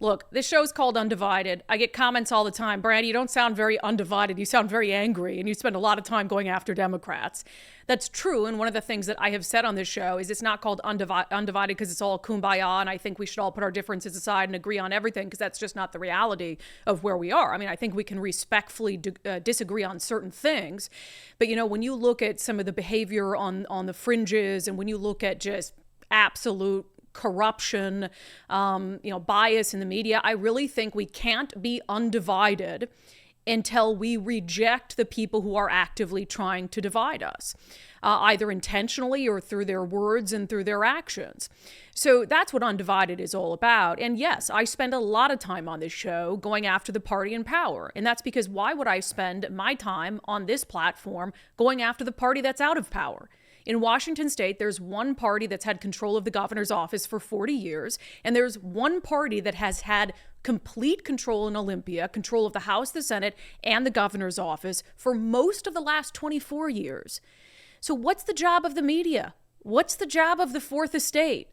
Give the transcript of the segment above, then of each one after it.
Look, this show's called Undivided. I get comments all the time. Brandi, you don't sound very undivided. You sound very angry, and you spend a lot of time going after Democrats. That's true, and one of the things that I have said on this show is it's not called Undivided because it's all kumbaya, and I think we should all put our differences aside and agree on everything, because that's just not the reality of where we are. I mean, I think we can respectfully disagree on certain things, but, you know, when you look at some of the behavior on the fringes, and when you look at just absolute corruption, bias in the media, I really think we can't be undivided until we reject the people who are actively trying to divide us, either intentionally or through their words and through their actions. So that's what Undivided is all about. And yes, I spend a lot of time on this show going after the party in power. And that's because why would I spend my time on this platform going after the party that's out of power? In Washington state, there's one party that's had control of the governor's office for 40 years, and there's one party that has had complete control in Olympia, control of the House, the Senate, and the governor's office for most of the last 24 years. So what's the job of the media? What's the job of the Fourth Estate?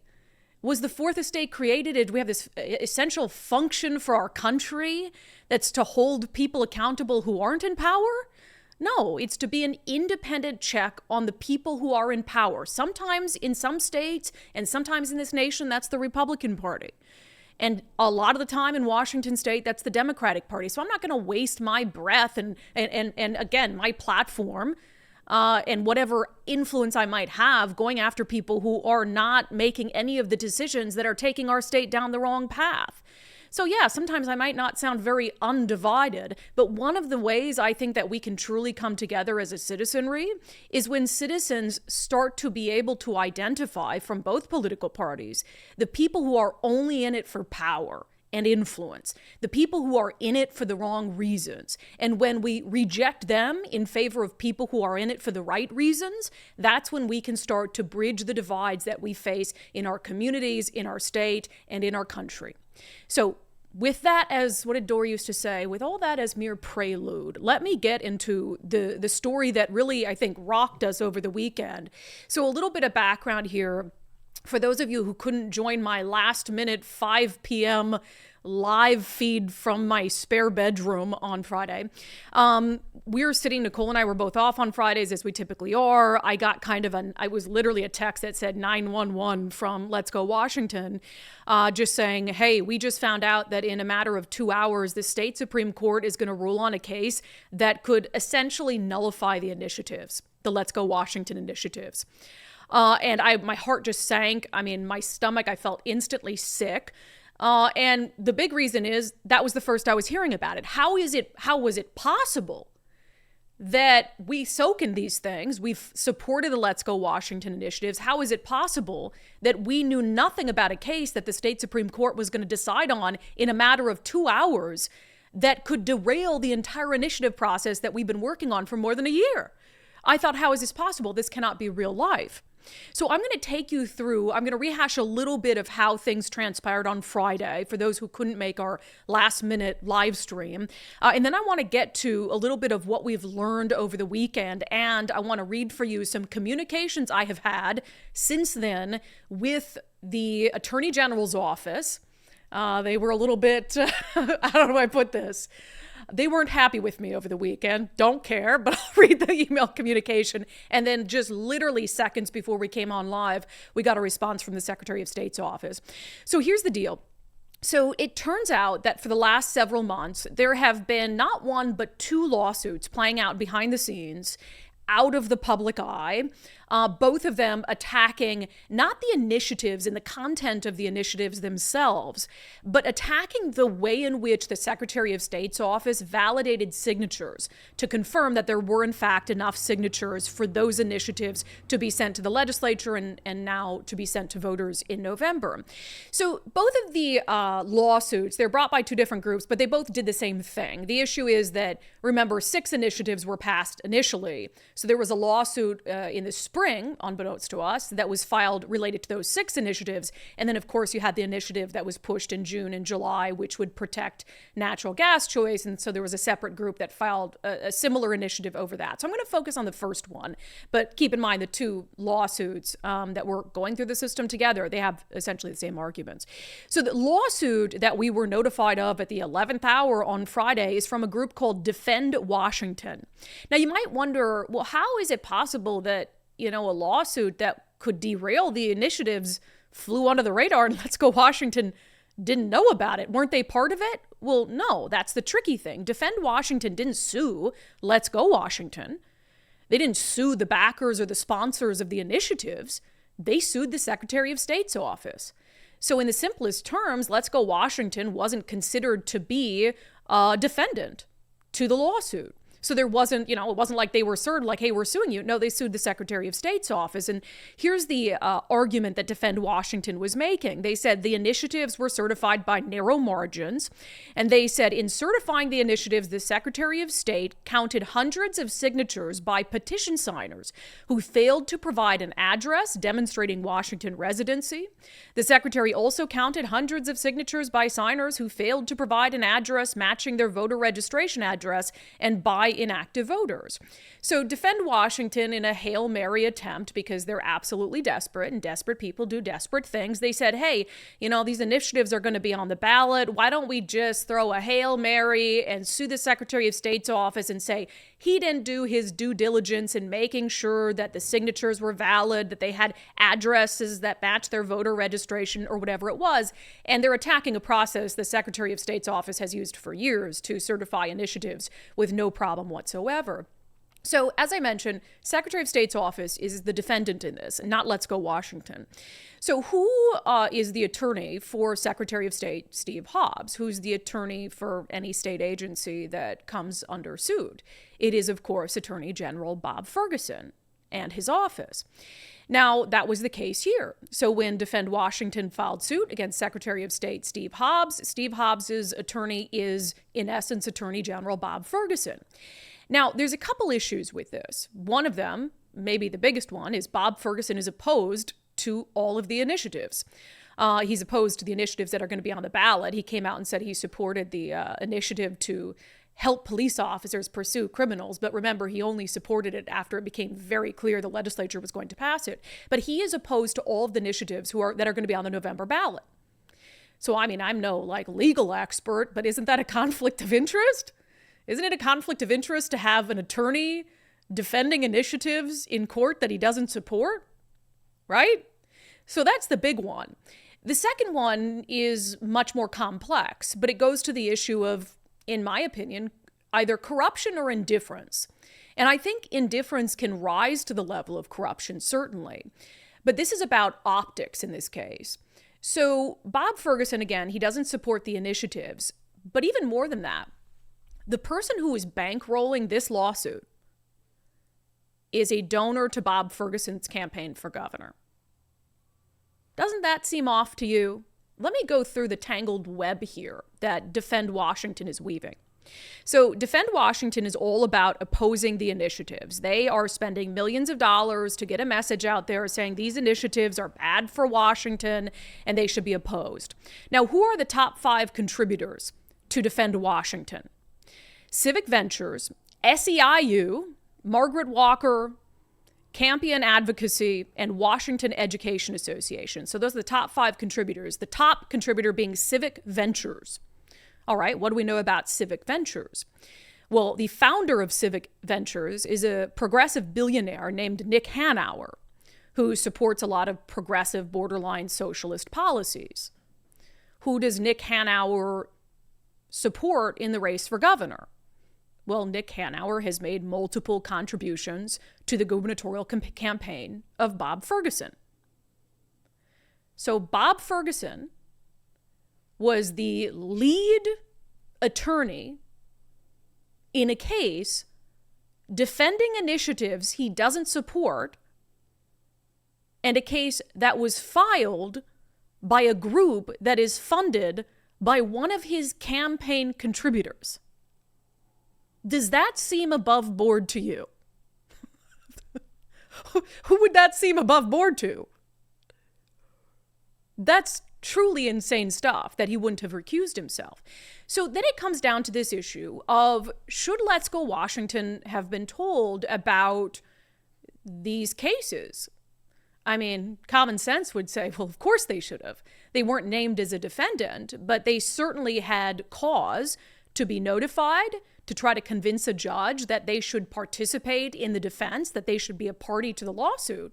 Was the Fourth Estate created? Did we have this essential function for our country that's to hold people accountable who aren't in power? No, it's to be an independent check on the people who are in power. Sometimes in some states and sometimes in this nation, that's the Republican Party. And a lot of the time in Washington state, that's the Democratic Party. So I'm not going to waste my breath and again, my platform and whatever influence I might have going after people who are not making any of the decisions that are taking our state down the wrong path. So yeah, sometimes I might not sound very undivided, but one of the ways I think that we can truly come together as a citizenry is when citizens start to be able to identify from both political parties the people who are only in it for power and influence, the people who are in it for the wrong reasons. And when we reject them in favor of people who are in it for the right reasons, that's when we can start to bridge the divides that we face in our communities, in our state, and in our country. So with that, as what did Dore used to say, with all that as mere prelude, let me get into the story that really, I think, rocked us over the weekend. So a little bit of background here. For those of you who couldn't join my last minute 5 p.m. live feed from my spare bedroom on Friday, we were sitting, Nicole and I were both off on Fridays as we typically are. I got I was literally a text that said 911 from Let's Go Washington, just saying, hey, we just found out that in a matter of 2 hours, the state Supreme Court is going to rule on a case that could essentially nullify the initiatives, the Let's Go Washington initiatives. And my heart just sank. I mean, my stomach, I felt instantly sick. And the big reason is that was the first I was hearing about it. How was it possible that we soak in these things? We've supported the Let's Go Washington initiatives. How is it possible that we knew nothing about a case that the state Supreme Court was going to decide on in a matter of 2 hours that could derail the entire initiative process that we've been working on for more than a year? I thought, how is this possible? This cannot be real life. So I'm going to take you through, I'm going to rehash a little bit of how things transpired on Friday for those who couldn't make our last minute live stream. And then I want to get to a little bit of what we've learned over the weekend. And I want to read for you some communications I have had since then with the Attorney General's office. They were a little bit, how do I put this? They weren't happy with me over the weekend. Don't care, but I'll read the email communication. And then just literally seconds before we came on live, we got a response from the Secretary of State's office. So here's the deal. So it turns out that for the last several months, there have been not one, but 2 lawsuits playing out behind the scenes, out of the public eye, both of them attacking not the initiatives and the content of the initiatives themselves, but attacking the way in which the Secretary of State's office validated signatures to confirm that there were in fact enough signatures for those initiatives to be sent to the legislature and now to be sent to voters in November. So both of the lawsuits, they're brought by 2 different groups, but they both did the same thing. The issue is that, remember, 6 initiatives were passed initially. So there was a lawsuit in the spring spring, unbeknownst to us, that was filed related to those 6 initiatives. And then, of course, you had the initiative that was pushed in June and July, which would protect natural gas choice. And so there was a separate group that filed a similar initiative over that. So I'm going to focus on the first one. But keep in mind the 2 lawsuits that were going through the system together, they have essentially the same arguments. So the lawsuit that we were notified of at the 11th hour on Friday is from a group called Defend Washington. Now, you might wonder, well, how is it possible that, a lawsuit that could derail the initiatives flew under the radar and Let's Go Washington didn't know about it? Weren't they part of it? Well, no, that's the tricky thing. Defend Washington didn't sue Let's Go Washington. They didn't sue the backers or the sponsors of the initiatives. They sued the Secretary of State's office. So in the simplest terms, Let's Go Washington wasn't considered to be a defendant to the lawsuit. So there wasn't, it wasn't like they were sued, like, hey, we're suing you. No, they sued the Secretary of State's office. And here's the argument that Defend Washington was making. They said the initiatives were certified by narrow margins. And they said in certifying the initiatives, the Secretary of State counted hundreds of signatures by petition signers who failed to provide an address demonstrating Washington residency. The Secretary also counted hundreds of signatures by signers who failed to provide an address matching their voter registration address and by inactive voters. So Defend Washington, in a Hail Mary attempt, because they're absolutely desperate and desperate people do desperate things, they said, hey, these initiatives are going to be on the ballot. Why don't we just throw a Hail Mary and sue the Secretary of State's office and say he didn't do his due diligence in making sure that the signatures were valid, that they had addresses that match their voter registration or whatever it was. And they're attacking a process the Secretary of State's office has used for years to certify initiatives with no problem whatsoever. So, as I mentioned, Secretary of State's office is the defendant in this, and not Let's Go Washington. So who is the attorney for Secretary of State Steve Hobbs? Who's the attorney for any state agency that comes under suit? It is, of course, Attorney General Bob Ferguson and his office. Now, that was the case here. So when Defend Washington filed suit against Secretary of State Steve Hobbs's attorney is, in essence, Attorney General Bob Ferguson. Now, there's a couple issues with this. One of them, maybe the biggest one, is Bob Ferguson is opposed to all of the initiatives. He's opposed to the initiatives that are going to be on the ballot. He came out and said he supported the initiative to help police officers pursue criminals. But remember, he only supported it after it became very clear the legislature was going to pass it. But he is opposed to all of the initiatives that are going to be on the November ballot. So, I mean, I'm no legal expert, but isn't that a conflict of interest? Isn't it a conflict of interest to have an attorney defending initiatives in court that he doesn't support? Right? So that's the big one. The second one is much more complex, but it goes to the issue of, in my opinion, either corruption or indifference. And I think indifference can rise to the level of corruption, certainly. But this is about optics in this case. So Bob Ferguson, again, he doesn't support the initiatives. But even more than that, the person who is bankrolling this lawsuit is a donor to Bob Ferguson's campaign for governor. Doesn't that seem off to you? Let me go through the tangled web here that Defend Washington is weaving. So Defend Washington is all about opposing the initiatives. They are spending millions of dollars to get a message out there saying these initiatives are bad for Washington and they should be opposed. Now, who are the top 5 contributors to Defend Washington? Civic Ventures, SEIU, Margaret Walker, Campion Advocacy, and Washington Education Association. So those are the top 5 contributors. The top contributor being Civic Ventures. All right, what do we know about Civic Ventures? Well, the founder of Civic Ventures is a progressive billionaire named Nick Hanauer, who supports a lot of progressive borderline socialist policies. Who does Nick Hanauer support in the race for governor? Well, Nick Hanauer has made multiple contributions to the gubernatorial campaign of Bob Ferguson. So Bob Ferguson was the lead attorney in a case defending initiatives he doesn't support, and a case that was filed by a group that is funded by one of his campaign contributors. Does that seem above board to you? Who would that seem above board to? That's truly insane stuff that he wouldn't have recused himself. So then it comes down to this issue of, should Let's Go Washington have been told about these cases? I mean, common sense would say, well, of course they should have. They weren't named as a defendant, but they certainly had cause to be notified, to try to convince a judge that they should participate in the defense, that they should be a party to the lawsuit.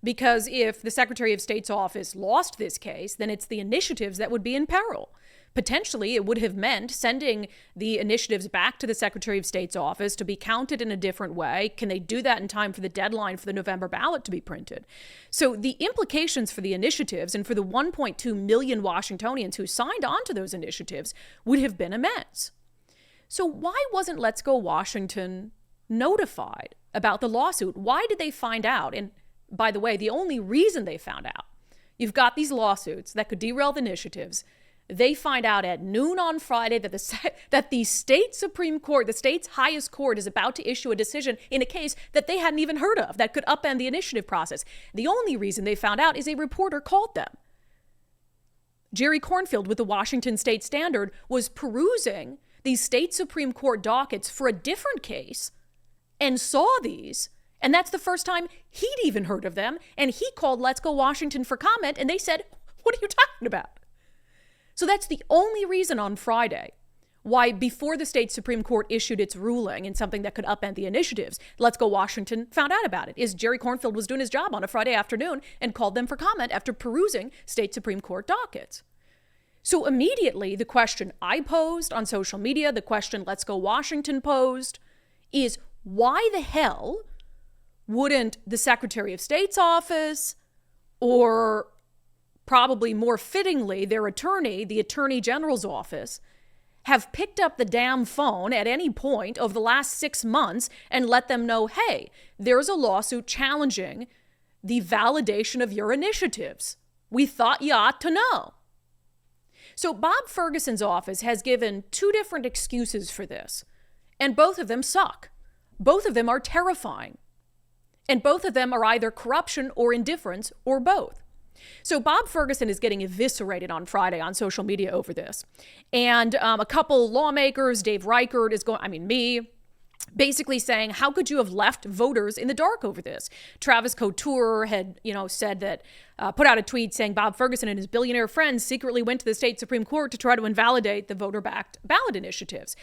Because if the Secretary of State's office lost this case, then it's the initiatives that would be in peril. Potentially, it would have meant sending the initiatives back to the Secretary of State's office to be counted in a different way. Can they do that in time for the deadline for the November ballot to be printed? So the implications for the initiatives and for the 1.2 million Washingtonians who signed on to those initiatives would have been immense. So why wasn't Let's Go Washington notified about the lawsuit? Why did they find out? And by the way, the only reason they found out, you've got these lawsuits that could derail the initiatives. They find out at noon on Friday that the state Supreme Court, the state's highest court, is about to issue a decision in a case that they hadn't even heard of that could upend the initiative process. The only reason they found out is a reporter called them. Jerry Cornfield with the Washington State Standard was perusing these state Supreme Court dockets for a different case and saw these. And that's the first time he'd even heard of them. And he called Let's Go Washington for comment. And they said, what are you talking about? So that's the only reason on Friday why, before the state Supreme Court issued its ruling in something that could upend the initiatives, Let's Go Washington found out about it, is Jerry Cornfield was doing his job on a Friday afternoon and called them for comment after perusing state Supreme Court dockets. So immediately, the question I posed on social media, the question Let's Go Washington posed, is why the hell wouldn't the Secretary of State's office, or probably more fittingly their attorney, the Attorney General's office, have picked up the damn phone at any point over the last 6 months and let them know, hey, there's a lawsuit challenging the validation of your initiatives. We thought you ought to know. So Bob Ferguson's office has given 2 different excuses for this, and both of them suck. Both of them are terrifying. And both of them are either corruption or indifference or both. So Bob Ferguson is getting eviscerated on Friday on social media over this. And a couple lawmakers, Dave Reichert is me, basically saying, how could you have left voters in the dark over this? Travis Couture had, said that, put out a tweet saying Bob Ferguson and his billionaire friends secretly went to the state Supreme Court to try to invalidate the voter-backed ballot initiatives.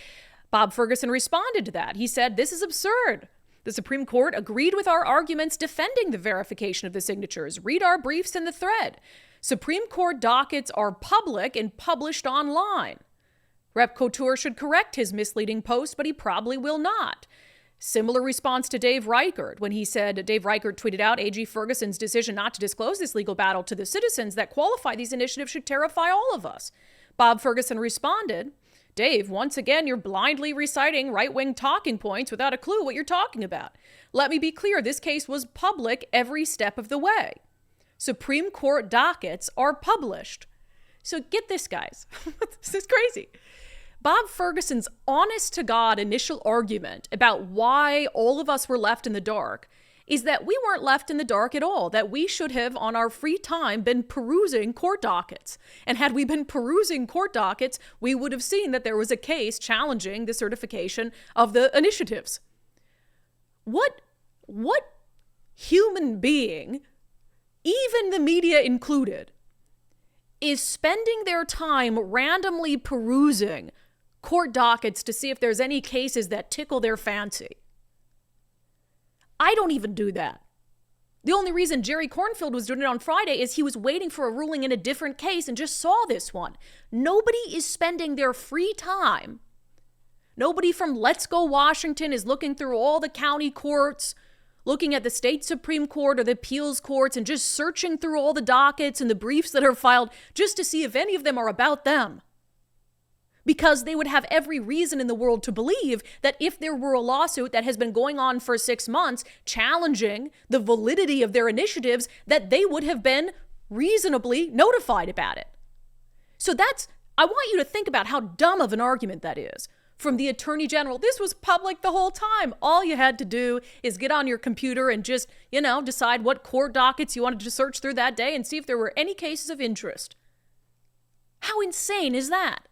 Bob Ferguson responded to that. He said, this is absurd. The Supreme Court agreed with our arguments defending the verification of the signatures. Read our briefs in the thread. Supreme Court dockets are public and published online. Rep. Couture should correct his misleading post, but he probably will not. Similar response to Dave Reichert when he said, Dave Reichert tweeted out, AG Ferguson's decision not to disclose this legal battle to the citizens that qualify these initiatives should terrify all of us. Bob Ferguson responded, Dave, once again, you're blindly reciting right-wing talking points without a clue what you're talking about. Let me be clear, this case was public every step of the way. Supreme Court dockets are published. So get this, guys. This is crazy. Bob Ferguson's honest-to-God initial argument about why all of us were left in the dark is that we weren't left in the dark at all, that we should have, on our free time, been perusing court dockets. And had we been perusing court dockets, we would have seen that there was a case challenging the certification of the initiatives. What human being, even the media included, is spending their time randomly perusing court dockets to see if there's any cases that tickle their fancy? I don't even do that. The only reason Jerry Cornfield was doing it on Friday is he was waiting for a ruling in a different case and just saw this one. Nobody is spending their free time. Nobody from Let's Go Washington is looking through all the county courts, looking at the state Supreme Court or the appeals courts and just searching through all the dockets and the briefs that are filed just to see if any of them are about them. Because they would have every reason in the world to believe that if there were a lawsuit that has been going on for 6 months challenging the validity of their initiatives, that they would have been reasonably notified about it. So I want you to think about how dumb of an argument that is. from the Attorney General. This was public the whole time. All you had to do is get on your computer and just, decide what court dockets you wanted to search through that day and see if there were any cases of interest. How insane is that?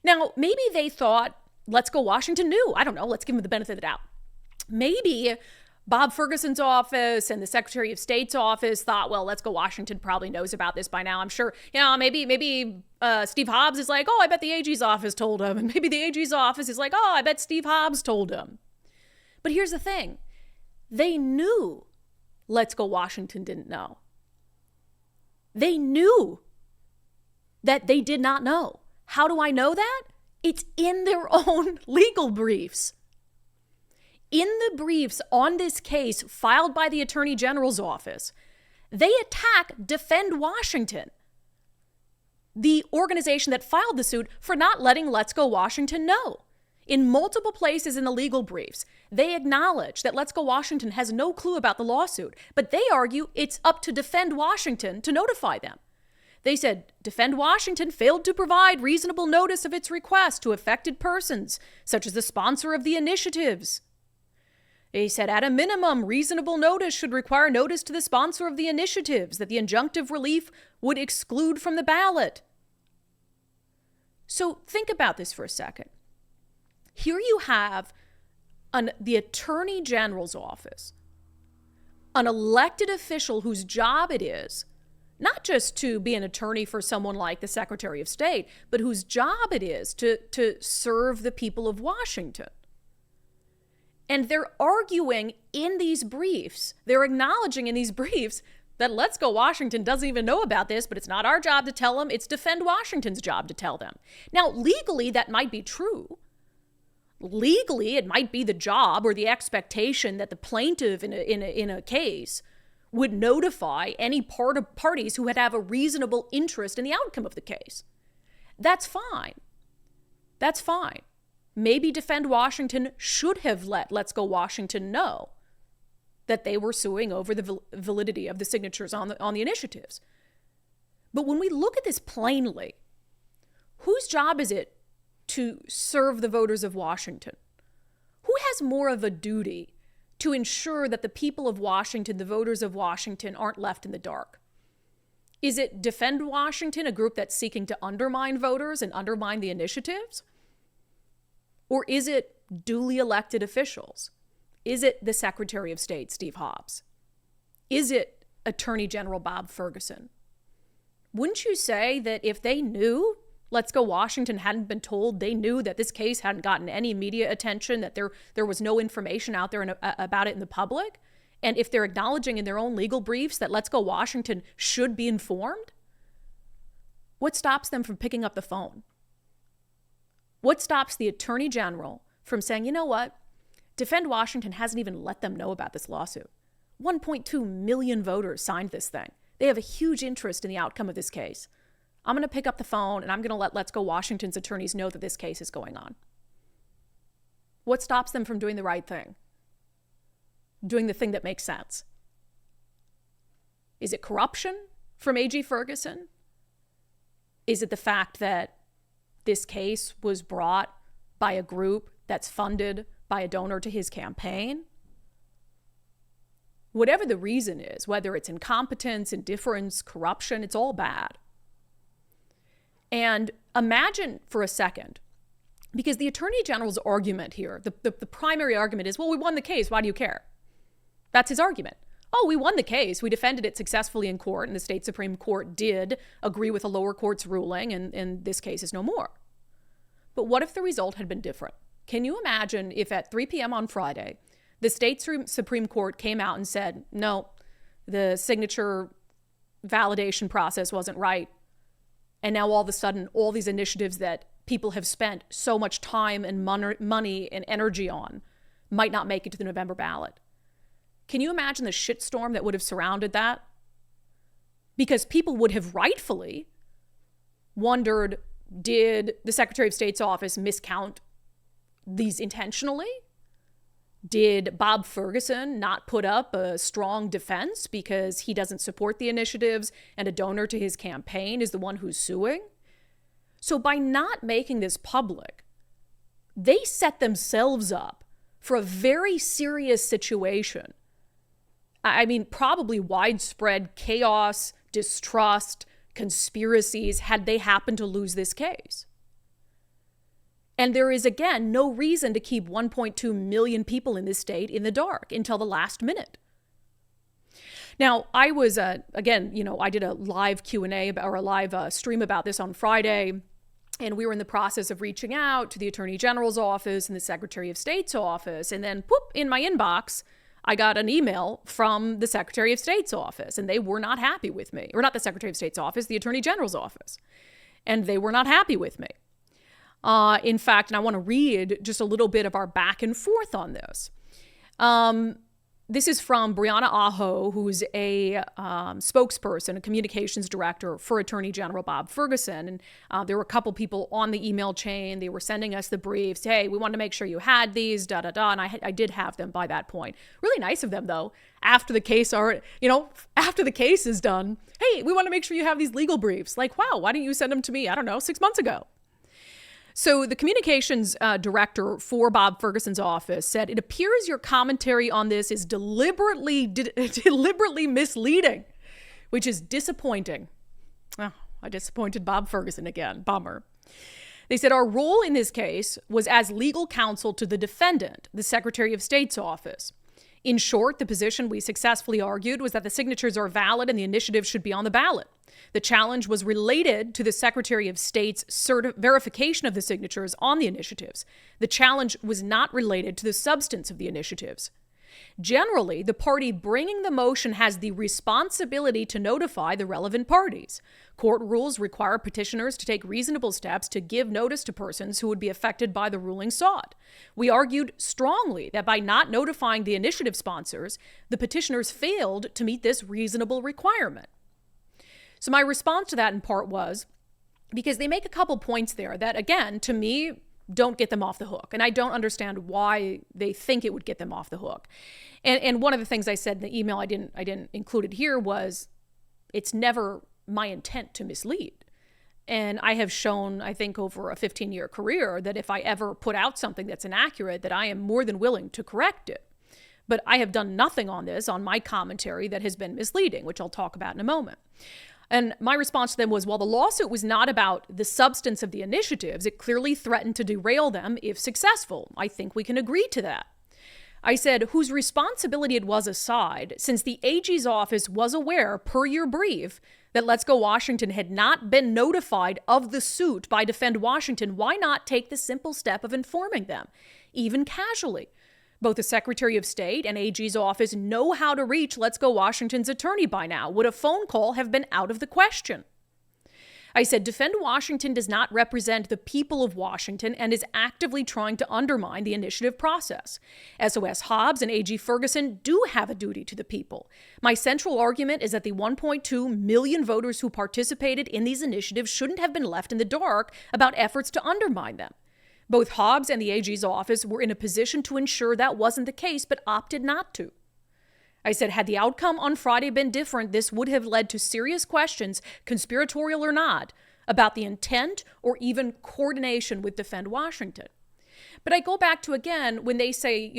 Now, maybe they thought, Let's Go Washington knew. I don't know. Let's give them the benefit of the doubt. Maybe Bob Ferguson's office and the Secretary of State's office thought, well, Let's Go Washington probably knows about this by now. I'm sure, maybe Steve Hobbs is like, I bet the AG's office told him. And maybe the AG's office is like, I bet Steve Hobbs told him. But here's the thing. They knew Let's Go Washington didn't know. They knew that they did not know. How do I know that? It's in their own legal briefs. In the briefs on this case filed by the Attorney General's office, they attack Defend Washington, the organization that filed the suit, for not letting Let's Go Washington know. In multiple places in the legal briefs, they acknowledge that Let's Go Washington has no clue about the lawsuit, but they argue it's up to Defend Washington to notify them. They said, Defend Washington failed to provide reasonable notice of its request to affected persons, such as the sponsor of the initiatives. They said, at a minimum, reasonable notice should require notice to the sponsor of the initiatives that the injunctive relief would exclude from the ballot. So think about this for a second. Here you have the Attorney General's office, an elected official whose job it is not just to be an attorney for someone like the Secretary of State, but whose job it is to serve the people of Washington. And they're arguing in these briefs, they're acknowledging in these briefs that Let's Go Washington doesn't even know about this, but it's not our job to tell them, it's Defend Washington's job to tell them. Now, legally, that might be true. Legally, it might be the job or the expectation that the plaintiff in a case would notify any parties who would have a reasonable interest in the outcome of the case. That's fine. That's fine. Maybe Defend Washington should have let Let's Go Washington know that they were suing over the validity of the signatures on the initiatives. But when we look at this plainly, whose job is it to serve the voters of Washington? Who has more of a duty to ensure that the people of Washington, the voters of Washington, aren't left in the dark? Is it Defend Washington, a group that's seeking to undermine voters and undermine the initiatives? Or is it duly elected officials? Is it the Secretary of State, Steve Hobbs? Is it Attorney General Bob Ferguson? Wouldn't you say that if they knew Let's Go Washington hadn't been told, they knew that this case hadn't gotten any media attention, that there was no information out there about it in the public, and if they're acknowledging in their own legal briefs that Let's Go Washington should be informed, what stops them from picking up the phone? What stops the Attorney General from saying, you know what? Defend Washington hasn't even let them know about this lawsuit. 1.2 million voters signed this thing. They have a huge interest in the outcome of this case. I'm going to pick up the phone and I'm going to let Let's Go Washington's attorneys know that this case is going on. What stops them from doing the right thing? Doing the thing that makes sense? Is it corruption from A.G. Ferguson? Is it the fact that this case was brought by a group that's funded by a donor to his campaign? Whatever the reason is, whether it's incompetence, indifference, corruption, it's all bad. And imagine for a second, because the Attorney General's argument here, the primary argument is, well, we won the case. Why do you care? That's his argument. Oh, we won the case. We defended it successfully in court, and the state Supreme Court did agree with the lower court's ruling, and this case is no more. But what if the result had been different? Can you imagine if at 3 p.m. on Friday, the state Supreme Court came out and said, no, the signature validation process wasn't right, and now all of a sudden, all these initiatives that people have spent so much time and money and energy on might not make it to the November ballot? Can you imagine the shitstorm that would have surrounded that? Because people would have rightfully wondered, did the Secretary of State's office miscount these intentionally? Did Bob Ferguson not put up a strong defense because he doesn't support the initiatives and a donor to his campaign is the one who's suing? So by not making this public, they set themselves up for a very serious situation. I mean, probably widespread chaos, distrust, conspiracies had they happened to lose this case. And there is, again, no reason to keep 1.2 million people in this state in the dark until the last minute. Now, I was, again, I did a live Q&A or a live stream about this on Friday, and we were in the process of reaching out to the Attorney General's office and the Secretary of State's office. And then, whoop, in my inbox, I got an email from the Secretary of State's office, and they were not happy with me. Or not the Secretary of State's office, the Attorney General's office. And they were not happy with me. In fact, and I want to read just a little bit of our back and forth on this. This is from Brianna Aho, who's a spokesperson, a communications director for Attorney General Bob Ferguson. And there were a couple people on the email chain. They were sending us the briefs. Hey, we wanted to make sure you had these, da-da-da. And I did have them by that point. Really nice of them, though. After the case after the case is done, hey, we want to make sure you have these legal briefs. Like, wow, why didn't you send them to me, 6 months ago? So the communications director for Bob Ferguson's office said, it appears your commentary on this is deliberately misleading, which is disappointing. Oh, I disappointed Bob Ferguson again. Bummer. They said our role in this case was as legal counsel to the defendant, the Secretary of State's office. In short, the position we successfully argued was that the signatures are valid and the initiative should be on the ballot. The challenge was related to the Secretary of State's verification of the signatures on the initiatives. The challenge was not related to the substance of the initiatives. Generally, the party bringing the motion has the responsibility to notify the relevant parties. Court rules require petitioners to take reasonable steps to give notice to persons who would be affected by the ruling sought. We argued strongly that by not notifying the initiative sponsors, the petitioners failed to meet this reasonable requirement. So my response to that in part was, because they make a couple points there that, again, to me, don't get them off the hook. And I don't understand why they think it would get them off the hook. And one of the things I said in the email I didn't include it here was, it's never my intent to mislead. And I have shown, I think, over a 15-year career that if I ever put out something that's inaccurate, that I am more than willing to correct it. But I have done nothing on this, on my commentary, that has been misleading, which I'll talk about in a moment. And my response to them was, while the lawsuit was not about the substance of the initiatives, it clearly threatened to derail them if successful. I think we can agree to that. I said, whose responsibility it was aside, since the AG's office was aware, per your brief, that Let's Go Washington had not been notified of the suit by Defend Washington, why not take the simple step of informing them, even casually? Both the Secretary of State and AG's office know how to reach Let's Go Washington's attorney by now. Would a phone call have been out of the question? I said, Defend Washington does not represent the people of Washington and is actively trying to undermine the initiative process. SOS Hobbs and AG Ferguson do have a duty to the people. My central argument is that the 1.2 million voters who participated in these initiatives shouldn't have been left in the dark about efforts to undermine them. Both Hobbs and the AG's office were in a position to ensure that wasn't the case, but opted not to. I said, had the outcome on Friday been different, this would have led to serious questions, conspiratorial or not, about the intent or even coordination with Defend Washington. But I go back to, again, when they say,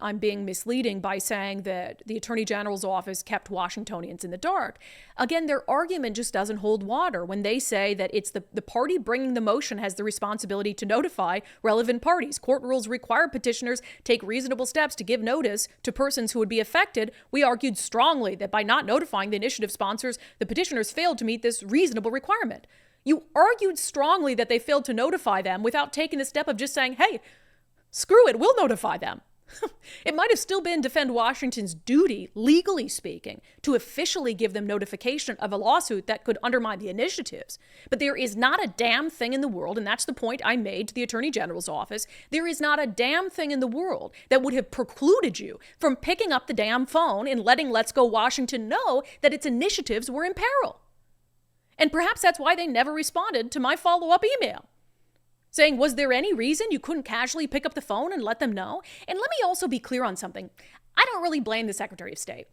I'm being misleading by saying that the Attorney General's office kept Washingtonians in the dark. Again, their argument just doesn't hold water when they say that it's the party bringing the motion has the responsibility to notify relevant parties. Court rules require petitioners take reasonable steps to give notice to persons who would be affected. We argued strongly that by not notifying the initiative sponsors, the petitioners failed to meet this reasonable requirement. You argued strongly that they failed to notify them without taking the step of just saying, hey, screw it, we'll notify them. It might have still been Defend Washington's duty, legally speaking, to officially give them notification of a lawsuit that could undermine the initiatives. But there is not a damn thing in the world, and that's the point I made to the Attorney General's office, there is not a damn thing in the world that would have precluded you from picking up the damn phone and letting Let's Go Washington know that its initiatives were in peril. And perhaps that's why they never responded to my follow-up email, saying, was there any reason you couldn't casually pick up the phone and let them know? And let me also be clear on something. I don't really blame the Secretary of State.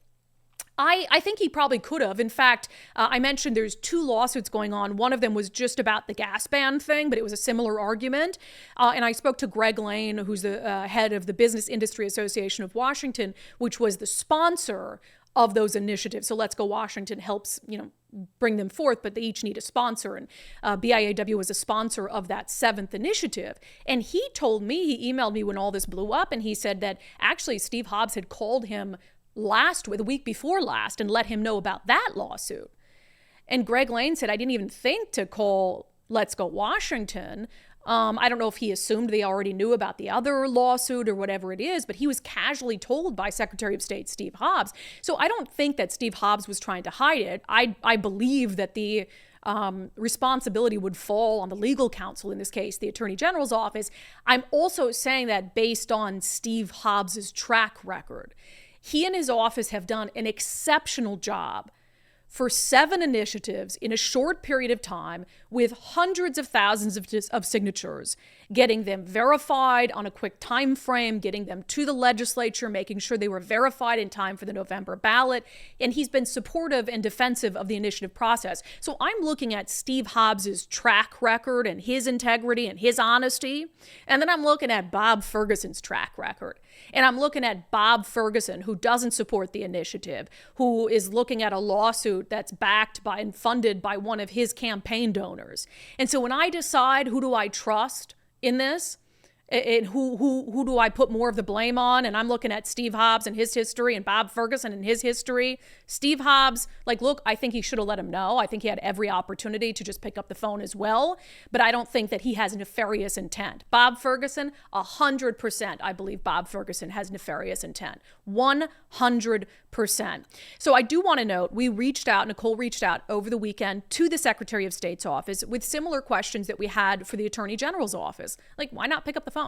I think he probably could have. In fact, I mentioned there's 2 lawsuits going on. One of them was just about the gas ban thing, but it was a similar argument. And I spoke to Greg Lane, who's the head of the Business Industry Association of Washington, which was the sponsor of those initiatives. So Let's Go Washington helps, bring them forth, but they each need a sponsor. And BIAW was a sponsor of that 7th initiative. And he told me, he emailed me when all this blew up, and he said that actually Steve Hobbs had called him the week before last, and let him know about that lawsuit. And Greg Lane said, I didn't even think to call Let's Go Washington. I don't know if he assumed they already knew about the other lawsuit or whatever it is, but he was casually told by Secretary of State Steve Hobbs. So I don't think that Steve Hobbs was trying to hide it. I believe that the responsibility would fall on the legal counsel, in this case, the Attorney General's office. I'm also saying that based on Steve Hobbs's track record. He and his office have done an exceptional job for 7 initiatives in a short period of time with hundreds of thousands of signatures, getting them verified on a quick time frame, getting them to the legislature, making sure they were verified in time for the November ballot. And he's been supportive and defensive of the initiative process. So I'm looking at Steve Hobbs's track record and his integrity and his honesty. And then I'm looking at Bob Ferguson's track record. And I'm looking at Bob Ferguson, who doesn't support the initiative, who is looking at a lawsuit that's backed by and funded by one of his campaign donors. And so when I decide who do I trust in this, and who do I put more of the blame on? And I'm looking at Steve Hobbs and his history and Bob Ferguson and his history. Steve Hobbs, look, I think he should have let him know. I think he had every opportunity to just pick up the phone as well. But I don't think that he has nefarious intent. Bob Ferguson, 100%. I believe Bob Ferguson has nefarious intent. 100%. So I do want to note, Nicole reached out over the weekend to the Secretary of State's office with similar questions that we had for the Attorney General's office. Why not pick up the phone?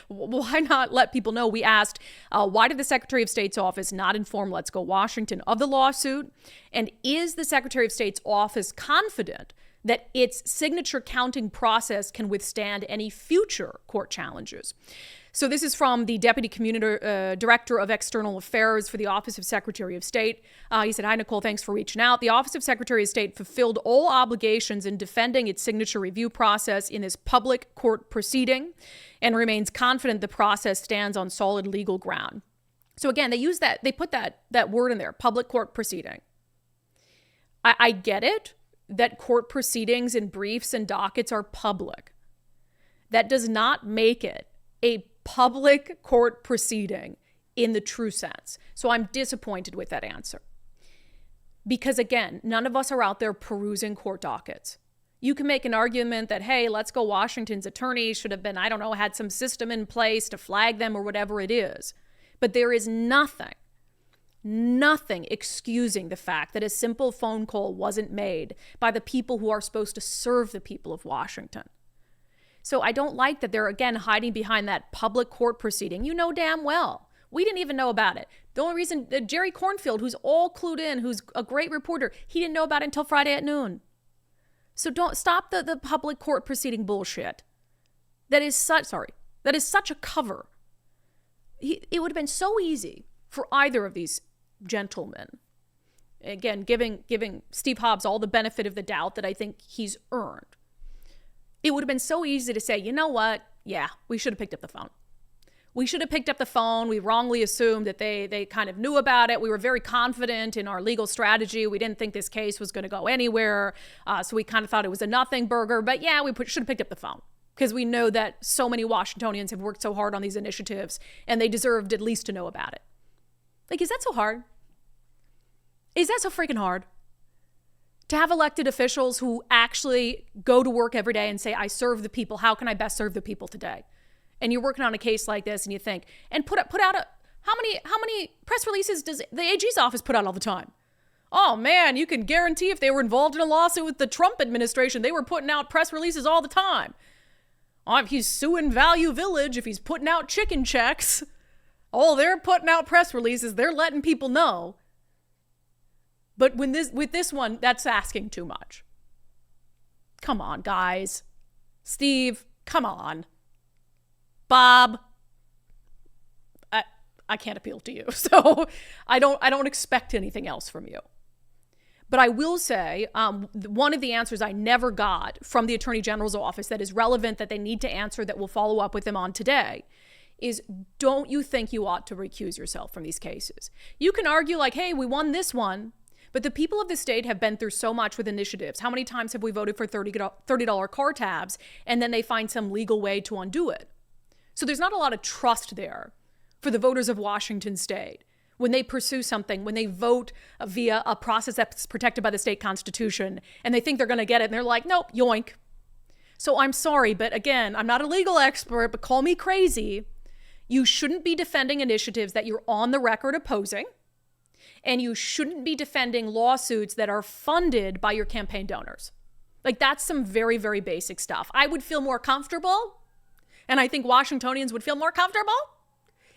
Why not let people know? We asked, why did the Secretary of State's office not inform Let's Go Washington of the lawsuit? And is the Secretary of State's office confident that its signature counting process can withstand any future court challenges? So this is from the Deputy Director of External Affairs for the Office of Secretary of State. He said, hi, Nicole, thanks for reaching out. The Office of Secretary of State fulfilled all obligations in defending its signature review process in this public court proceeding and remains confident the process stands on solid legal ground. So again, they put that word in there, public court proceeding. I get it that court proceedings and briefs and dockets are public. That does not make it a public court proceeding in the true sense. So I'm disappointed with that answer. Because again, none of us are out there perusing court dockets. You can make an argument that, hey, Let's Go Washington's attorneys should have been, had some system in place to flag them or whatever it is. But there is nothing excusing the fact that a simple phone call wasn't made by the people who are supposed to serve the people of Washington. So I don't like that they're, again, hiding behind that public court proceeding. You know damn well. We didn't even know about it. The only reason Jerry Cornfield, who's all clued in, who's a great reporter, he didn't know about it until Friday at noon. So don't stop the public court proceeding bullshit. That is such a cover. It would have been so easy for either of these gentlemen, again, giving Steve Hobbs all the benefit of the doubt that I think he's earned. It would have been so easy to say, you know what? Yeah, we should have picked up the phone. We wrongly assumed that they kind of knew about it. We were very confident in our legal strategy. We didn't think this case was going to go anywhere. So we kind of thought it was a nothing burger. But yeah, we should have picked up the phone because we know that so many Washingtonians have worked so hard on these initiatives and they deserved at least to know about it. Is that so hard? Is that so freaking hard? To have elected officials who actually go to work every day and say, I serve the people. How can I best serve the people today? And you're working on a case like this and you think, and put out how many press releases does the AG's office put out all the time? Oh man, you can guarantee if they were involved in a lawsuit with the Trump administration, they were putting out press releases all the time. Oh, if he's suing Value Village, if he's putting out chicken checks, they're putting out press releases. They're letting people know. But with this one, that's asking too much. Come on, guys. Steve, come on. Bob, I can't appeal to you. So I don't expect anything else from you. But I will say, one of the answers I never got from the Attorney General's office that is relevant, that they need to answer, that we'll follow up with them on today, is don't you think you ought to recuse yourself from these cases? You can argue like, hey, we won this one, but the people of the state have been through so much with initiatives. How many times have we voted for $30 car tabs and then they find some legal way to undo it? So there's not a lot of trust there for the voters of Washington state when they pursue something, when they vote via a process that's protected by the state constitution and they think they're going to get it and they're like, nope, yoink. So I'm sorry, but again, I'm not a legal expert, but call me crazy. You shouldn't be defending initiatives that you're on the record opposing, and you shouldn't be defending lawsuits that are funded by your campaign donors. Like, that's some very, very basic stuff. I would feel more comfortable, and I think Washingtonians would feel more comfortable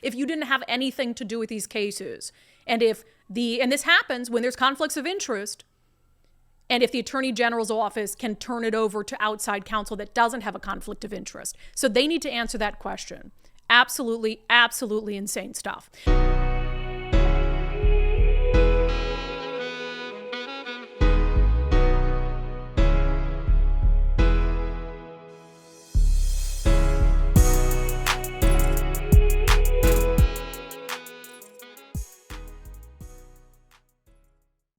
if you didn't have anything to do with these cases. And and this happens when there's conflicts of interest, and if the Attorney General's office can turn it over to outside counsel that doesn't have a conflict of interest. So they need to answer that question. Absolutely, absolutely insane stuff.